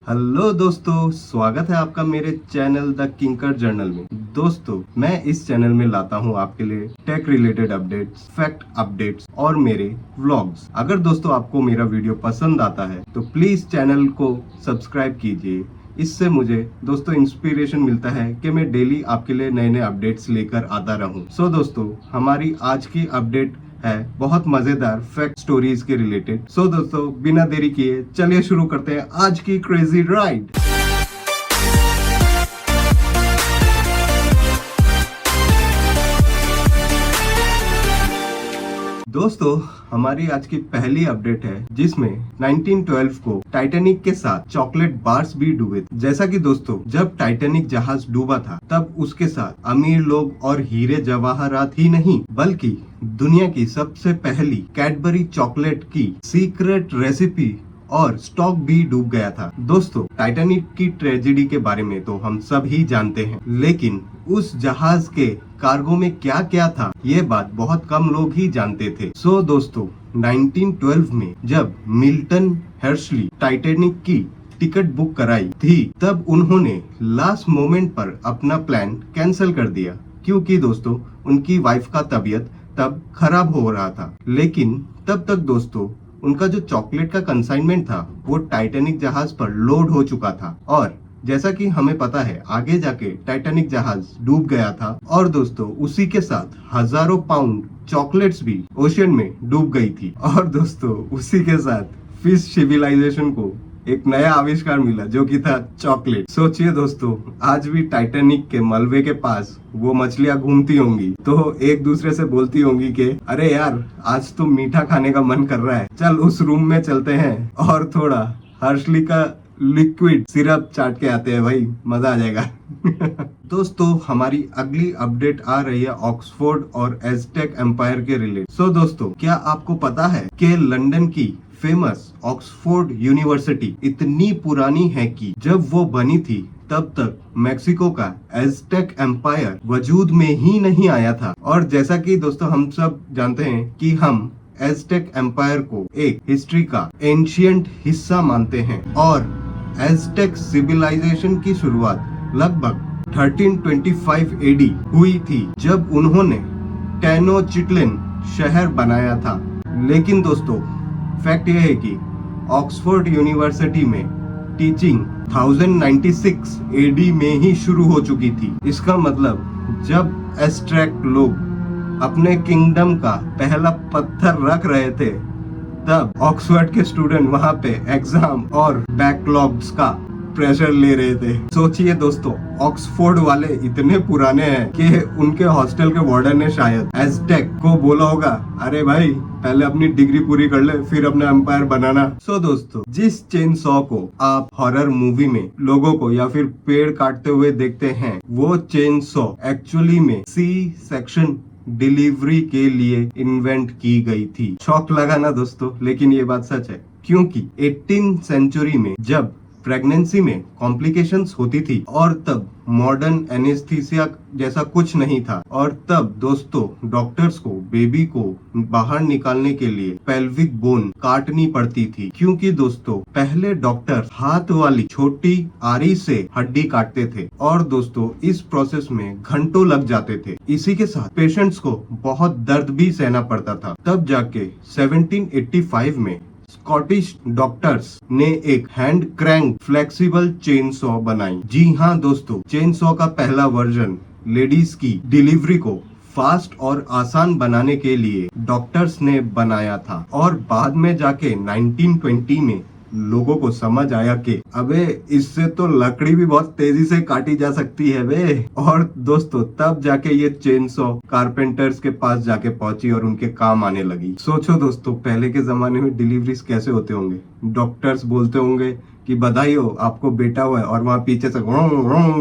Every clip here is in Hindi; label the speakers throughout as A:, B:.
A: हेलो दोस्तों, स्वागत है आपका मेरे चैनल द किंकर जर्नल में। दोस्तों, मैं इस चैनल में लाता हूं आपके लिए tech related updates, fact updates और मेरे व्लॉग्स। अगर दोस्तों आपको मेरा वीडियो पसंद आता है तो प्लीज चैनल को सब्सक्राइब कीजिए। इससे मुझे दोस्तों इंस्पिरेशन मिलता है कि मैं डेली आपके लिए नए नए अपडेट्स लेकर आता रहूं। सो दोस्तों, हमारी आज की अपडेट है बहुत मजेदार फैक्ट स्टोरीज के रिलेटेड। सो दोस्तों, बिना देरी किए चलिए शुरू करते हैं आज की क्रेजी राइड। दोस्तों, हमारी आज की पहली अपडेट है जिसमें 1912 को टाइटैनिक के साथ चॉकलेट बार्स भी डूबे थे। जैसा कि दोस्तों, जब टाइटैनिक जहाज डूबा था तब उसके साथ अमीर लोग और हीरे जवाहरात ही नहीं बल्कि दुनिया की सबसे पहली कैडबरी चॉकलेट की सीक्रेट रेसिपी और स्टॉक भी डूब गया था। दोस्तों, टाइटैनिक की ट्रेजेडी के बारे में तो हम सब ही जानते हैं, लेकिन उस जहाज के कार्गो में क्या क्या था ये बात बहुत कम लोग ही जानते थे। सो दोस्तों, 1912 में जब मिल्टन हर्शली टाइटैनिक की टिकट बुक कराई थी तब उन्होंने लास्ट मोमेंट पर अपना प्लान कैंसिल कर दिया, क्योंकि दोस्तों उनकी वाइफ का तबीयत तब खराब हो रहा था। लेकिन तब तक दोस्तों उनका जो चॉकलेट का कंसाइनमेंट था वो टाइटैनिक जहाज पर लोड हो चुका था, और जैसा कि हमें पता है आगे जाके टाइटैनिक जहाज डूब गया था और दोस्तों उसी के साथ हजारों पाउंड चॉकलेट्स भी ओशियन में डूब गई थी। और दोस्तों उसी के साथ फिश सिविलाइजेशन को एक नया आविष्कार मिला जो कि था चॉकलेट। सोचिए दोस्तों, आज भी टाइटैनिक के मलबे के पास वो मछलियां घूमती होंगी तो एक दूसरे से बोलती होंगी कि अरे यार, आज तो मीठा खाने का मन कर रहा है, चल उस रूम में चलते हैं और थोड़ा हर्शली का लिक्विड सिरप चाट के आते हैं, भाई मजा आ जाएगा। दोस्तों, हमारी अगली अपडेट आ रही है ऑक्सफोर्ड और एज़टेक एम्पायर के रिलेटेड। सो दोस्तों, क्या आपको पता है कि लंदन की फेमस ऑक्सफोर्ड यूनिवर्सिटी इतनी पुरानी है कि जब वो बनी थी तब तक मेक्सिको का एज़टेक एम्पायर वजूद में ही नहीं आया था। और जैसा कि दोस्तों हम सब जानते हैं कि हम एज़टेक एम्पायर को एक हिस्ट्री का एंशिएंट हिस्सा मानते हैं, और एज़टेक सिविलाइजेशन की शुरुआत लगभग 1325 एडी हुई थी जब उन्होंने टेनोचिट्लान शहर बनाया था। लेकिन दोस्तों फैक्ट यह है कि ऑक्सफोर्ड यूनिवर्सिटी में टीचिंग 1096 एडी में ही शुरू हो चुकी थी। इसका मतलब जब एज़टेक लोग अपने किंगडम का पहला पत्थर रख रहे थे तब ऑक्सफोर्ड के स्टूडेंट वहां पे एग्जाम और बैकलॉग्स का प्रेशर ले रहे थे। सोचिए दोस्तों, ऑक्सफोर्ड वाले इतने पुराने हैं कि उनके हॉस्टल के वार्डन ने शायद एज़टेक को बोला होगा, अरे भाई पहले अपनी डिग्री पूरी कर ले फिर अपना एम्पायर बनाना। सो दोस्तों, जिस चेन सॉ को आप हॉरर मूवी में लोगों को या फिर पेड़ काटते हुए देखते हैं, वो चेन सॉ एक्चुअली में सी सेक्शन डिलीवरी के लिए इन्वेंट की गई थी। शौक लगा ना दोस्तों, लेकिन ये बात सच है, क्योंकि 18th सेंचुरी में जब प्रेगनेंसी में कॉम्प्लिकेशंस होती थी और तब मॉडर्न एनेस्थीसिया जैसा कुछ नहीं था, और तब दोस्तों डॉक्टर्स को बेबी को बाहर निकालने के लिए पेल्विक बोन काटनी पड़ती थी, क्योंकि दोस्तों पहले डॉक्टर हाथ वाली छोटी आरी से हड्डी काटते थे और दोस्तों इस प्रोसेस में घंटों लग जाते थे। इसी के साथ पेशेंट्स को बहुत दर्द भी सहना पड़ता था। तब जाके 1785 में स्कॉटिश डॉक्टर्स ने एक hand crank flexible chain saw बनाई। जी हाँ दोस्तों, चेन सॉ का पहला वर्जन लेडीज की डिलीवरी को फास्ट और आसान बनाने के लिए डॉक्टर्स ने बनाया था, और बाद में जाके 1920 में लोगों को समझ आया कि अबे इससे तो लकड़ी भी बहुत तेजी से काटी जा सकती है बे। और दोस्तों तब जाके ये चेन सॉ कारपेंटर्स के पास जाके पहुंची और उनके काम आने लगी। सोचो दोस्तों, पहले के जमाने में डिलीवरीज कैसे होते होंगे। डॉक्टर्स बोलते होंगे कि बधाई हो, आपको बेटा हुआ है, और वहाँ पीछे से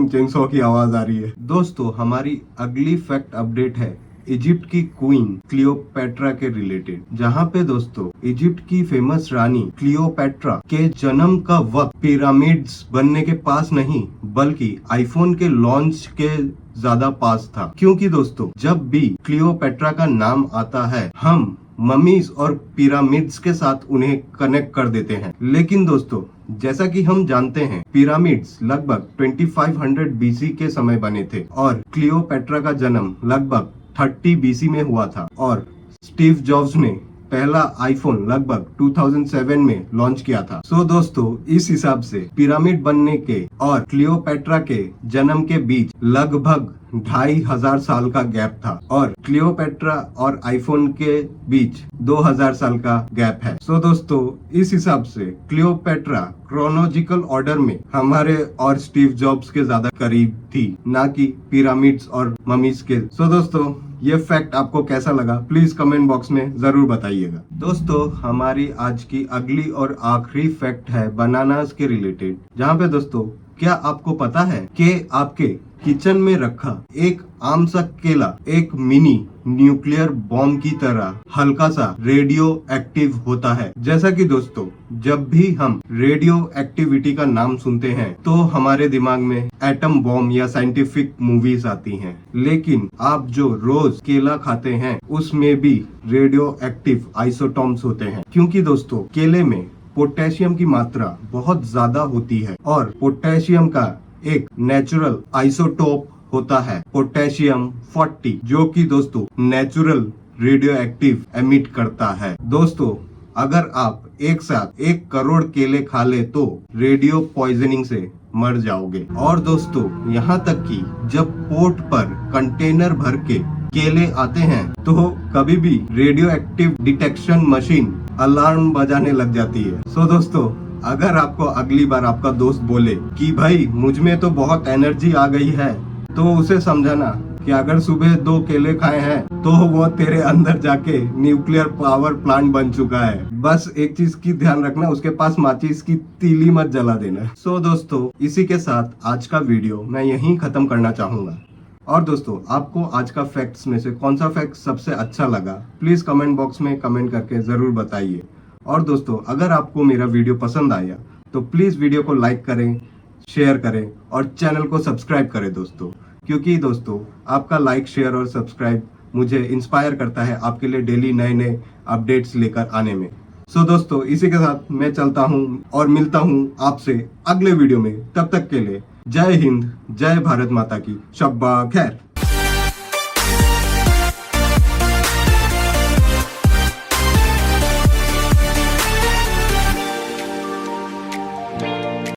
A: चेन सॉ की आवाज आ रही है। दोस्तों, हमारी अगली फैक्ट अपडेट है इजिप्ट की क्वीन क्लियोपेट्रा के रिलेटेड, जहाँ पे दोस्तों इजिप्ट की फेमस रानी क्लियोपेट्रा के जन्म का वक्त पिरामिड्स बनने के पास नहीं बल्कि आईफोन के लॉन्च के ज्यादा पास था। क्योंकि दोस्तों जब भी क्लियोपेट्रा का नाम आता है हम ममीज और पिरामिड्स के साथ उन्हें कनेक्ट कर देते हैं। लेकिन दोस्तों, जैसा कि हम जानते हैं, पिरामिड्स लगभग 2500 बीसी के समय बने थे और क्लियोपेट्रा का जन्म लगभग 30 बीसी में हुआ था और स्टीव जॉब्स ने पहला आईफोन लगभग 2007 में लॉन्च किया था। दोस्तों, इस हिसाब से पिरामिड बनने के और क्लियोपेट्रा के जन्म के बीच लगभग 2500 साल का गैप था और क्लियोपेट्रा और आईफोन के बीच 2000 साल का गैप है। दोस्तों, इस हिसाब से क्लियोपेट्रा क्रोनोलॉजिकल ऑर्डर में हमारे और स्टीव जॉब्स के ज्यादा करीब थी, ना कि पिरामिड्स और ममीज के। दोस्तों, ये फैक्ट आपको कैसा लगा प्लीज कमेंट बॉक्स में जरूर बताइएगा। दोस्तों, हमारी आज की अगली और आखिरी फैक्ट है बनानास के रिलेटेड, जहाँ पे दोस्तों, क्या आपको पता है कि आपके किचन में रखा एक आम सा केला एक मिनी न्यूक्लियर बॉम्ब की तरह हल्का सा रेडियो एक्टिव होता है। जैसा कि दोस्तों, जब भी हम रेडियो एक्टिविटी का नाम सुनते हैं तो हमारे दिमाग में एटम बॉम्ब या साइंटिफिक मूवीज आती हैं, लेकिन आप जो रोज केला खाते हैं उसमें भी रेडियो एक्टिव आइसोटॉम्स होते हैं, क्योंकि दोस्तों, केले में पोटेशियम की मात्रा बहुत ज्यादा होती है और पोटेशियम का एक नेचुरल आइसोटोप होता है पोटेशियम 40, जो कि दोस्तों नेचुरल रेडियो एक्टिव एमिट करता है। दोस्तों, अगर आप एक साथ 1 करोड़ केले खा ले तो रेडियो पॉइजनिंग से मर जाओगे। और दोस्तों, यहाँ तक कि जब पोर्ट पर कंटेनर भर के केले आते हैं तो कभी भी radio active detection machine alarm बजाने लग जाती है। दोस्तों, अगर आपको अगली बार आपका दोस्त बोले कि भाई मुझ में तो बहुत एनर्जी आ गई है, तो उसे समझाना कि अगर सुबह 2 केले खाए हैं तो वो तेरे अंदर जाके न्यूक्लियर पावर प्लांट बन चुका है। बस एक चीज की ध्यान रखना, उसके पास माचिस की तीली मत जला देना। दोस्तों, इसी के साथ आज का वीडियो मैं यहीं खत्म करना चाहूंगा। और दोस्तों, आपको आज का फैक्ट्स में से कौन सा फैक्ट सबसे अच्छा लगा प्लीज कमेंट बॉक्स में कमेंट करके जरूर बताइए। और दोस्तों, अगर आपको मेरा वीडियो पसंद आया तो प्लीज वीडियो को लाइक करें, शेयर करें और चैनल को सब्सक्राइब करें दोस्तों, क्योंकि दोस्तों, आपका लाइक, शेयर और सब्सक्राइब मुझे इंस्पायर करता है आपके लिए डेली नए अपडेट्स लेकर आने में। दोस्तों, इसी के साथ मैं चलता हूँ और मिलता हूँ आपसे अगले वीडियो में। तब तक के लिए जय हिंद, जय भारत माता की, शब्बा खैर।